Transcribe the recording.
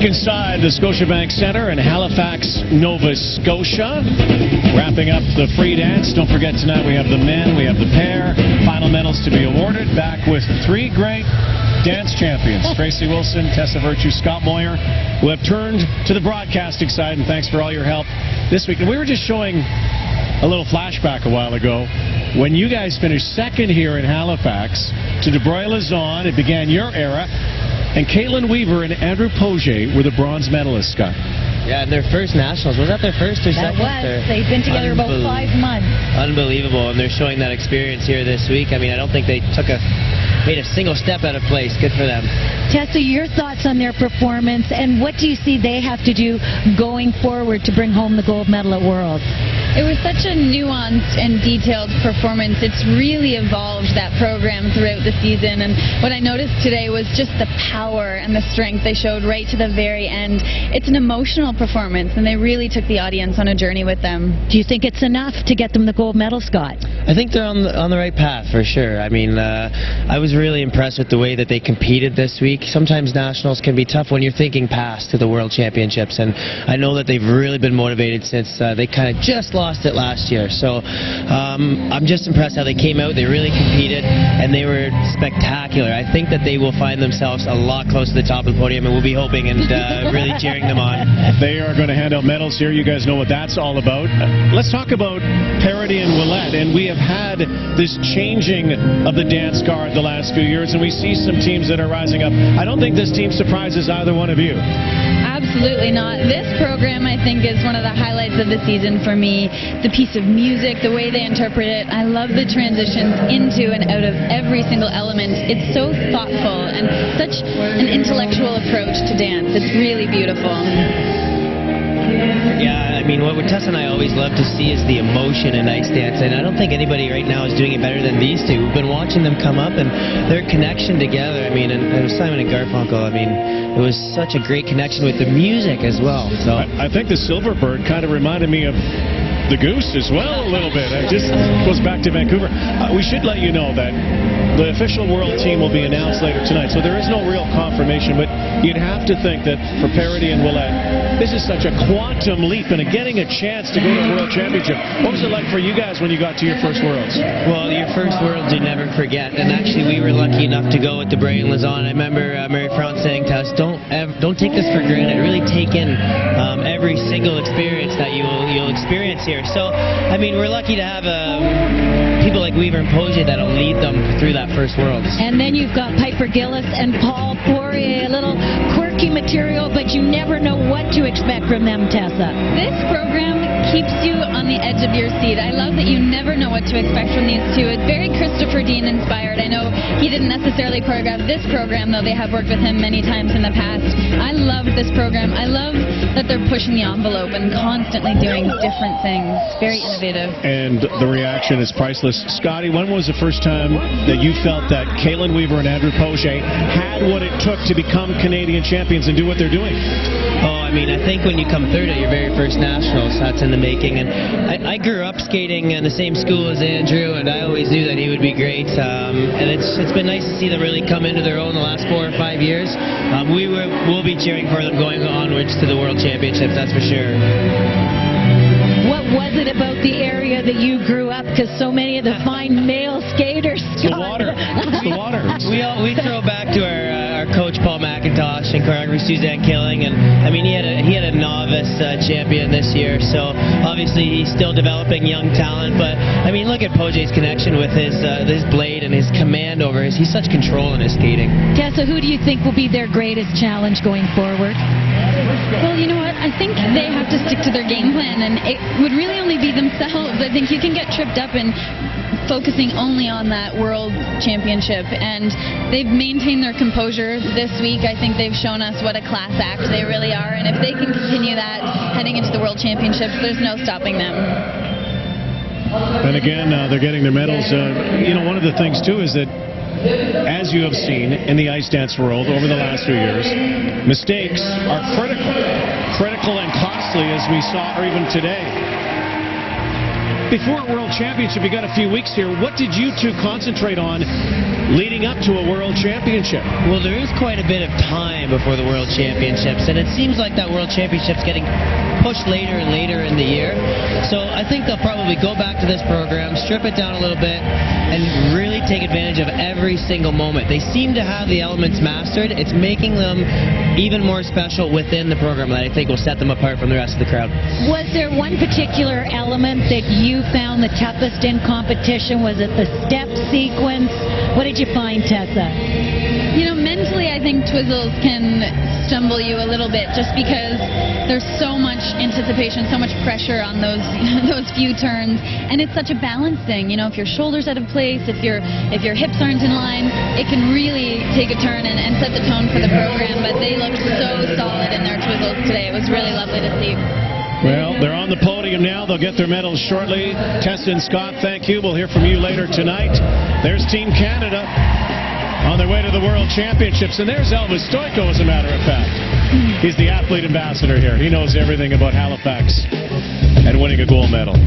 Back inside the Scotiabank Centre in Halifax, Nova Scotia. Wrapping up the free dance. Don't forget tonight we have the men, we have the pair. Final medals to be awarded. Back with three great dance champions. Tracy Wilson, Tessa Virtue, Scott Moir, who have turned to the broadcasting side. And thanks for all your help this week. And we were just showing a little flashback a while ago. When you guys finished second here in Halifax to De Broglie-Lauzon, it began your era. And Caitlin Weaver and Andrew Pogier were the bronze medalists, Scott. Yeah, their first nationals. Was that their first or second? That was. They've been together about 5 months. Unbelievable, and they're showing that experience here this week. I mean, I don't think they made a single step out of place. Good for them. Tessa, your thoughts on their performance, and what do you see they have to do going forward to bring home the gold medal at Worlds? It was such a nuanced and detailed performance. It's really evolved, that program, throughout the season. And what I noticed today was just the power and the strength they showed right to the very end. It's an emotional performance, and they really took the audience on a journey with them. Do you think it's enough to get them the gold medal, Scott? I think they're on the right path, for sure. I mean, I was really impressed with the way that they competed this week. Sometimes nationals can be tough when you're thinking past to the World Championships, and I know that they've really been motivated since they kind of just lost it last year. So I'm just impressed how they came out. They really competed, and they were spectacular. I think that they will find themselves a lot closer to the top of the podium, and we'll be hoping and really cheering them on. They are going to hand out medals here. You guys know what that's all about. Let's talk about Parody and Willette, and we have had this changing of the dance guard the last few years, and we see some teams that are rising up. I don't think this team surprises either one of you. Absolutely not. This program, I think, is one of the highlights of the season for me. The piece of music, the way they interpret it. I love the transitions into and out of every single element. It's so thoughtful and such an intellectual approach to dance. It's really beautiful. Yeah, I mean, what Tessa and I always love to see is the emotion in ice dance, and I don't think anybody right now is doing it better than these two. We've been watching them come up, and their connection together, I mean, and Simon and Garfunkel, I mean, it was such a great connection with the music as well. So I think the Silverbird kind of reminded me of the Goose as well a little bit. It just goes back to Vancouver. We should let you know that the official world team will be announced later tonight, so there is no real confirmation, but you'd have to think that for Parody and Willette, this is such a quantum leap and getting a chance to go to the World Championship. What was it like for you guys when you got to your first Worlds? Well, your first Worlds you never forget, and actually we were lucky enough to go with De Broglie-Lauzon. I remember Mary France saying to us, don't take this for granted. Really take in every single experience that you'll experience here. So, I mean, we're lucky to have people like Weaver and Pogier that'll lead them through that first Worlds. And then you've got Piper Gillis and Paul Poirier, a little quirky material, but you never know what to expect from them, Tessa. This program keeps you on the edge of your seat. I love that you never know what to expect from these two. It's very Christopher Dean inspired. I know he didn't necessarily choreograph this program, though they have worked with him many times in the past. I loved this program. I love that they're pushing the envelope and constantly doing different things. Very innovative. And the reaction is priceless. Scotty, when was the first time that you felt that Caitlin Weaver and Andrew Pogier had what it took to become Canadian champions and do what they're doing? Oh, I mean, I think when you come third at your very first nationals, that's in the making. And I grew up skating in the same school as Andrew, and I always knew that he would be great. And it's been nice to see them really come into their own the last 4 or 5 years. We'll be cheering for them going onwards to the World Championships, that's for sure. What was it about the area that you grew up? Because so many of the fine male skaters. It's the water. It's the water. We throw back to our coach Paul McIntosh and choreographer Suzanne Killing, and I mean he had a novice champion this year. So obviously he's still developing young talent. But I mean, look at Pogier's connection with his blade and his command over his. He's such control in his skating. Tessa, who do you think will be their greatest challenge going forward? Well, you know what? I think they have to stick to their game plan, and it would really only be themselves. I think you can get tripped up in focusing only on that World Championship, and they've maintained their composure this week. I think they've shown us what a class act they really are, and if they can continue that heading into the World Championships, there's no stopping them. And again, they're getting their medals. You know, one of the things, too, is that as you have seen in the ice dance world over the last few years, mistakes are critical and costly, as we saw even today. before a World Championship, you got a few weeks here. What did you two concentrate on leading up to a World Championship? Well, there is quite a bit of time before the World Championships, and it seems like that World Championship's getting pushed later and later in the year. So I think they'll probably go back to this program, strip it down a little bit, and really take advantage of every single moment. They seem to have the elements mastered. It's making them even more special within the program that I think will set them apart from the rest of the crowd. Was there one particular element that you found the toughest in competition? Was it the step sequence? What did you find, Tessa? You know, mentally, I think Twizzles can stumble you a little bit just because there's so much anticipation, so much pressure on those those few turns, and it's such a balance thing. You know, if your shoulder's out of place, if your hips aren't in line, it can really take a turn and set the tone for the program. But they looked so solid in their Twizzles today. It was really lovely to see. Well, they're on the podium now. They'll get their medals shortly. Tessa and Scott, thank you. We'll hear from you later tonight. There's Team Canada on their way to the World Championships. And there's Elvis Stojko, as a matter of fact. He's the athlete ambassador here. He knows everything about Halifax and winning a gold medal.